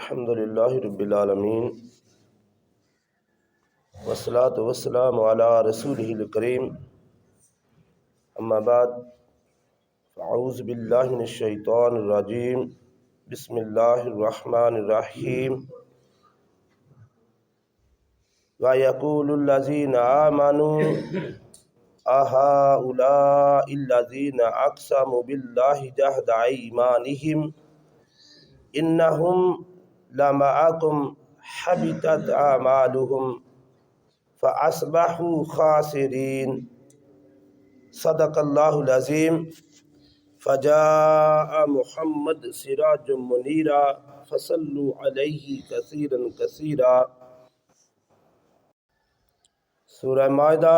الحمد للہ رب العالمین والصلاة والسلام علی رسولہ الکریم اما بعد فاعوذ باللہ من الشیطان الرجیم بسم اللہ الرحمن الرحیم وَيَقُولُ الَّذِينَ آمَنُوا أَهَؤُلَاءِ الَّذِينَ أَقْسَمُوا بِاللَّهِ جَهْدَ أَيْمَانِهِمْ إِنَّهُمْ لَمَعَكُمْ حَبِطَتْ أَعْمَالُهُمْ فَأَصْبَحُوا خَاسِرِينَ صدق اللہ العظیم فجاء محمد سراج منیرا فصلوا علیہ کثیرا کثیرا۔ سورہ مائدہ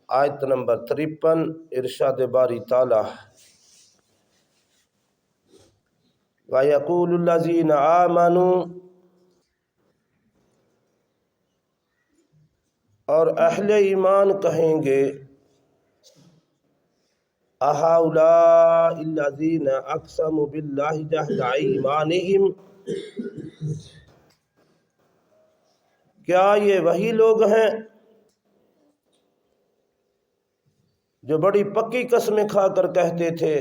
آیت نمبر 53، ارشاد باری تعالی وَيَقُولُ الَّذِينَ آمَنُوا، اور اہل ایمان کہیں گے أَهَؤُلَاءِ الَّذِينَ أَقْسَمُوا بِاللَّهِ جَهْدَ أَيْمَانِهِمْ، کیا یہ وہی لوگ ہیں جو بڑی پکی قسمیں کھا کر کہتے تھے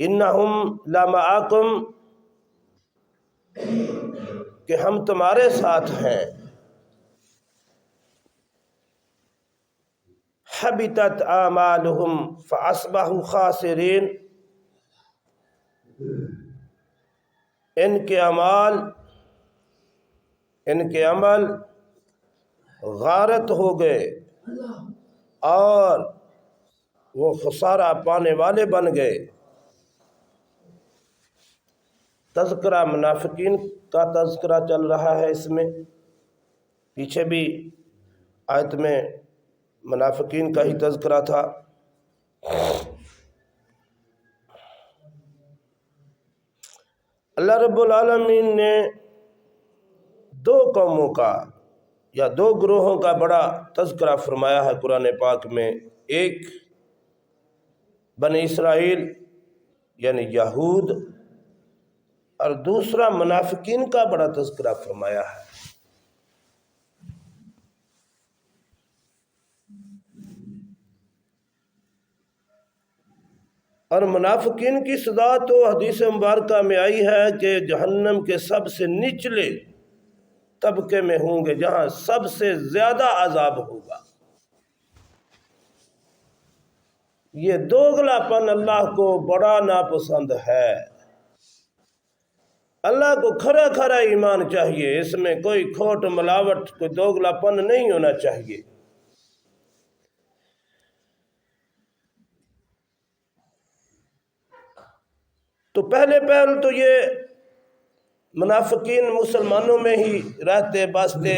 اِنَّهُمْ لَمَعَكُمْ، کہ ہم تمہارے ساتھ ہیں، حبطت اعمالہم فاصبحوا خاسرین، ان کے عمل غارت ہو گئے اور وہ خسارہ پانے والے بن گئے۔ تذکرہ منافقین کا تذکرہ چل رہا ہے، اس میں پیچھے بھی آیت میں منافقین کا ہی تذکرہ تھا۔ اللہ رب العالمین نے دو قوموں کا یا دو گروہوں کا بڑا تذکرہ فرمایا ہے قرآن پاک میں، ایک بنی اسرائیل یعنی یہود، اور دوسرا منافقین کا بڑا تذکرہ فرمایا ہے۔ اور منافقین کی سزا تو حدیث مبارکہ میں آئی ہے کہ جہنم کے سب سے نچلے طبقے میں ہوں گے، جہاں سب سے زیادہ عذاب ہوگا۔ یہ دوغلا پن اللہ کو بڑا ناپسند ہے۔ اللہ کو کھرا کھرا ایمان چاہیے، اس میں کوئی کھوٹ ملاوٹ، کوئی دوغلا پن نہیں ہونا چاہیے۔ تو پہلے تو یہ منافقین مسلمانوں میں ہی رہتے بستے،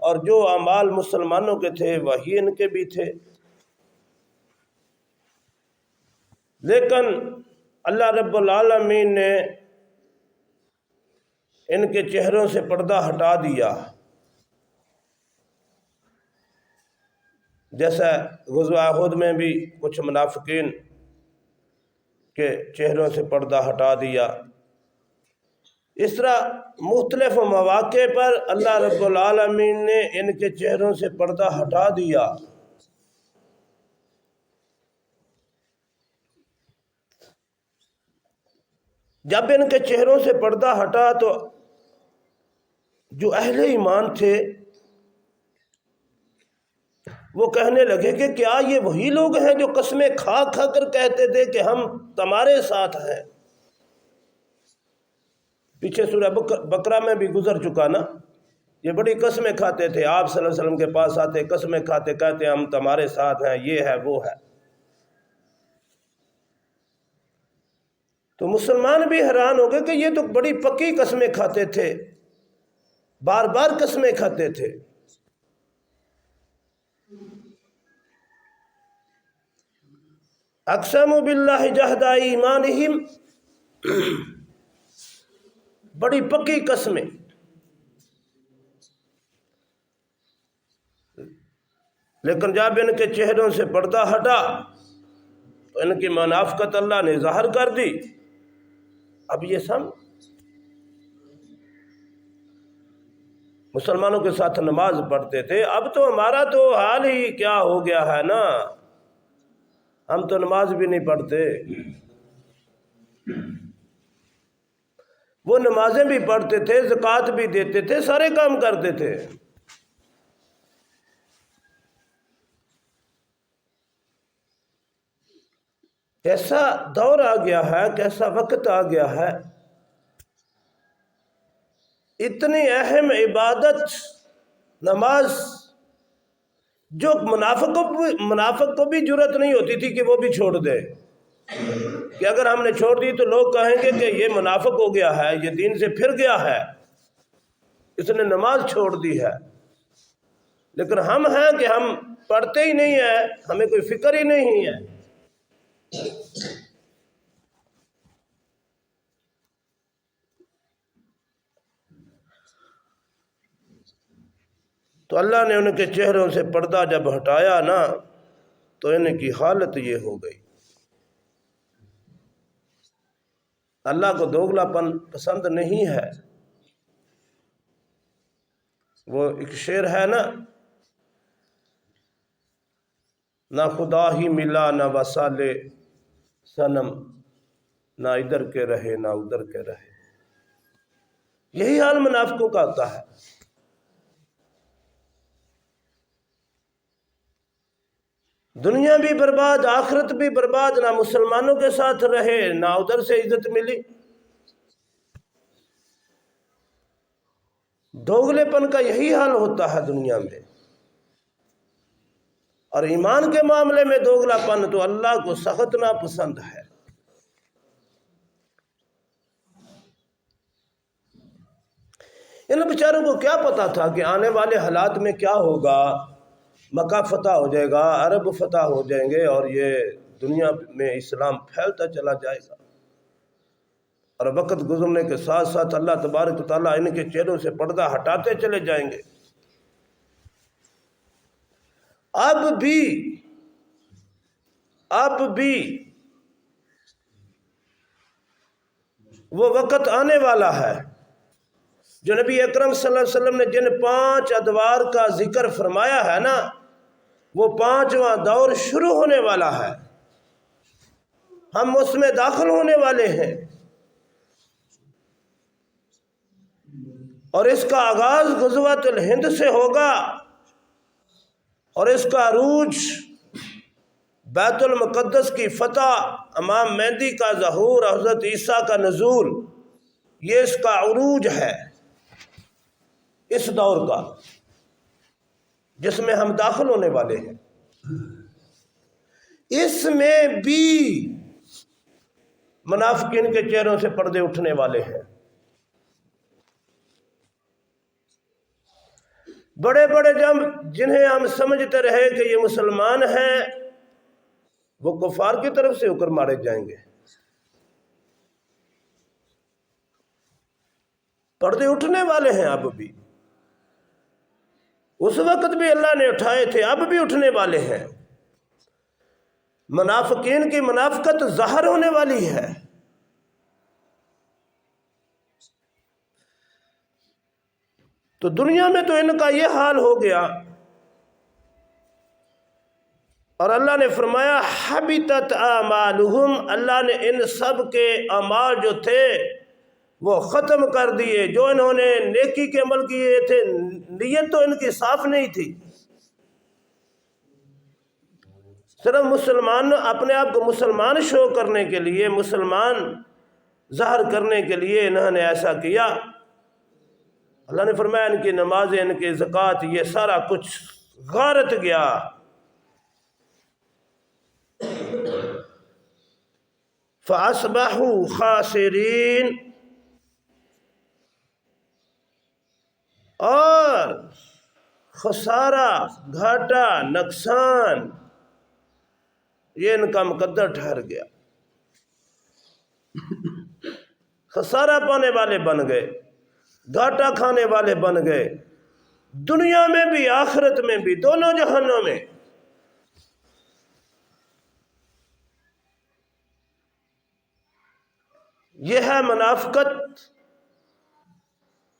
اور جو اعمال مسلمانوں کے تھے وہی ان کے بھی تھے، لیکن اللہ رب العالمین نے ان کے چہروں سے پردہ ہٹا دیا، جیسا غزوہ احد میں بھی کچھ منافقین کے چہروں سے پردہ ہٹا دیا۔ اس طرح مختلف مواقع پر اللہ رب العالمین نے ان کے چہروں سے پردہ ہٹا دیا۔ جب ان کے چہروں سے پردہ ہٹا تو جو اہل ایمان تھے وہ کہنے لگے کہ کیا یہ وہی لوگ ہیں جو قسمیں کھا کھا کر کہتے تھے کہ ہم تمہارے ساتھ ہیں؟ پیچھے سورہ بقرہ میں بھی گزر چکا نا، یہ بڑی قسمیں کھاتے تھے، آپ صلی اللہ علیہ وسلم کے پاس آتے، قسمیں کھاتے، کہتے ہم تمہارے ساتھ ہیں، یہ ہے وہ ہے۔ تو مسلمان بھی حیران ہو گئے کہ یہ تو بڑی پکی قسمیں کھاتے تھے، بار بار قسمیں کھاتے تھے۔ اقسموا باللہ جہد ایمانہم، بڑی پکی قسمیں، لیکن جب ان کے چہروں سے پردہ ہٹا تو ان کی منافقت اللہ نے ظاہر کر دی، اب یہ سب مسلمانوں کے ساتھ نماز پڑھتے تھے، اب تو ہمارا تو حال ہی کیا ہو گیا ہے نا، ہم تو نماز بھی نہیں پڑھتے، وہ نمازیں بھی پڑھتے تھے، زکوٰۃ بھی دیتے تھے، سارے کام کرتے تھے۔ کیسا دور آ گیا ہے، کیسا وقت آ گیا ہے، اتنی اہم عبادت نماز جو منافق کو بھی جرت نہیں ہوتی تھی کہ وہ بھی چھوڑ دے، کہ اگر ہم نے چھوڑ دی تو لوگ کہیں گے کہ یہ منافق ہو گیا ہے، یہ دین سے پھر گیا ہے، اس نے نماز چھوڑ دی ہے۔ لیکن ہم ہیں کہ ہم پڑھتے ہی نہیں ہیں، ہمیں کوئی فکر ہی نہیں ہے۔ تو اللہ نے ان کے چہروں سے پردہ جب ہٹایا نا تو ان کی حالت یہ ہو گئی۔ اللہ کو دوگلا پن پسند نہیں ہے۔ وہ ایک شعر ہے نا، نہ خدا ہی ملا نہ وصالِ صنم، نہ ادھر کے رہے نہ ادھر کے رہے۔ یہی حال منافقوں کا ہوتا ہے۔ دنیا بھی برباد، آخرت بھی برباد، نہ مسلمانوں کے ساتھ رہے نہ ادھر سے عزت ملی۔ دوگلے پن کا یہی حال ہوتا ہے دنیا میں، اور ایمان کے معاملے میں دوگلا پن تو اللہ کو سخت ناپسند ہے۔ ان بیچاروں کو کیا پتا تھا کہ آنے والے حالات میں کیا ہوگا، مکہ فتح ہو جائے گا، عرب فتح ہو جائیں گے، اور یہ دنیا میں اسلام پھیلتا چلا جائے گا، اور وقت گزرنے کے ساتھ ساتھ اللہ تبارک و تعالیٰ ان کے چہروں سے پردہ ہٹاتے چلے جائیں گے۔ اب بھی وہ وقت آنے والا ہے جو نبی اکرم صلی اللہ علیہ وسلم نے جن 5 ادوار کا ذکر فرمایا ہے نا، وہ 5واں دور شروع ہونے والا ہے، ہم اس میں داخل ہونے والے ہیں، اور اس کا آغاز غزوۃ الہند سے ہوگا، اور اس کا عروج بیت المقدس کی فتح، امام مہدی کا ظہور، حضرت عیسیٰ کا نزول، یہ اس کا عروج ہے، اس دور کا جس میں ہم داخل ہونے والے ہیں۔ اس میں بھی منافقین کے چہروں سے پردے اٹھنے والے ہیں۔ بڑے بڑے جنہیں ہم سمجھتے رہے کہ یہ مسلمان ہیں، وہ کفار کی طرف سے ہو کر مارے جائیں گے۔ پردے اٹھنے والے ہیں اب بھی، اس وقت بھی اللہ نے اٹھائے تھے، اب بھی اٹھنے والے ہیں۔ منافقین کی منافقت ظاہر ہونے والی ہے۔ تو دنیا میں تو ان کا یہ حال ہو گیا، اور اللہ نے فرمایا حبطت اعمالہم، اللہ نے ان سب کے اعمال جو تھے وہ ختم کر دیے۔ جو انہوں نے نیکی کے عمل کیے تھے، نیت تو ان کی صاف نہیں تھی، صرف مسلمان اپنے آپ کو مسلمان شو کرنے کے لیے، مسلمان ظاہر کرنے کے لیے انہوں نے ایسا کیا۔ اللہ نے فرمایا ان کی نمازیں، ان کی زکوٰۃ، یہ سارا کچھ غارت گیا۔ فَأَصْبَحُوا خَاسِرِينَ، اور خسارہ، گھاٹا، نقصان یہ ان کا مقدر ٹھہر گیا، خسارہ پانے والے بن گئے، گھاٹا کھانے والے بن گئے، دنیا میں بھی آخرت میں بھی، دونوں جہانوں میں۔ یہ ہے منافقت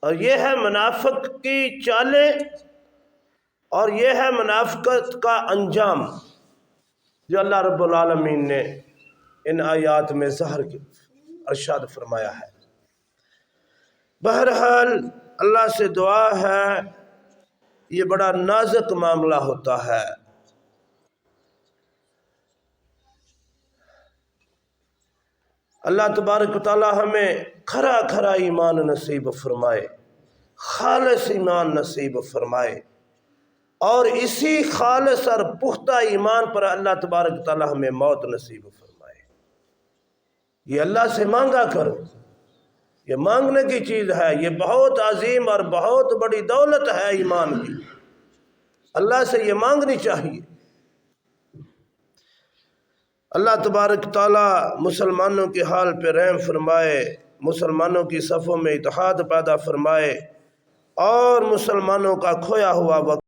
اور یہ ہے منافق کی چالیں اور یہ ہے منافقت کا انجام جو اللہ رب العالمین نے ان آیات میں ظاہر ارشاد فرمایا ہے۔ بہرحال اللہ سے دعا ہے، یہ بڑا نازک معاملہ ہوتا ہے۔ اللہ تبارک و تعالی ہمیں کھرا کھرا ایمان نصیب فرمائے، خالص ایمان نصیب فرمائے، اور اسی خالص اور پختہ ایمان پر اللہ تبارک و تعالی ہمیں موت نصیب فرمائے۔ یہ اللہ سے مانگا کرو، یہ مانگنے کی چیز ہے، یہ بہت عظیم اور بہت بڑی دولت ہے ایمان کی، اللہ سے یہ مانگنی چاہیے۔ اللہ تبارک تعالی مسلمانوں کے حال پہ رحم فرمائے، مسلمانوں کی صفوں میں اتحاد پیدا فرمائے، اور مسلمانوں کا کھویا ہوا وقت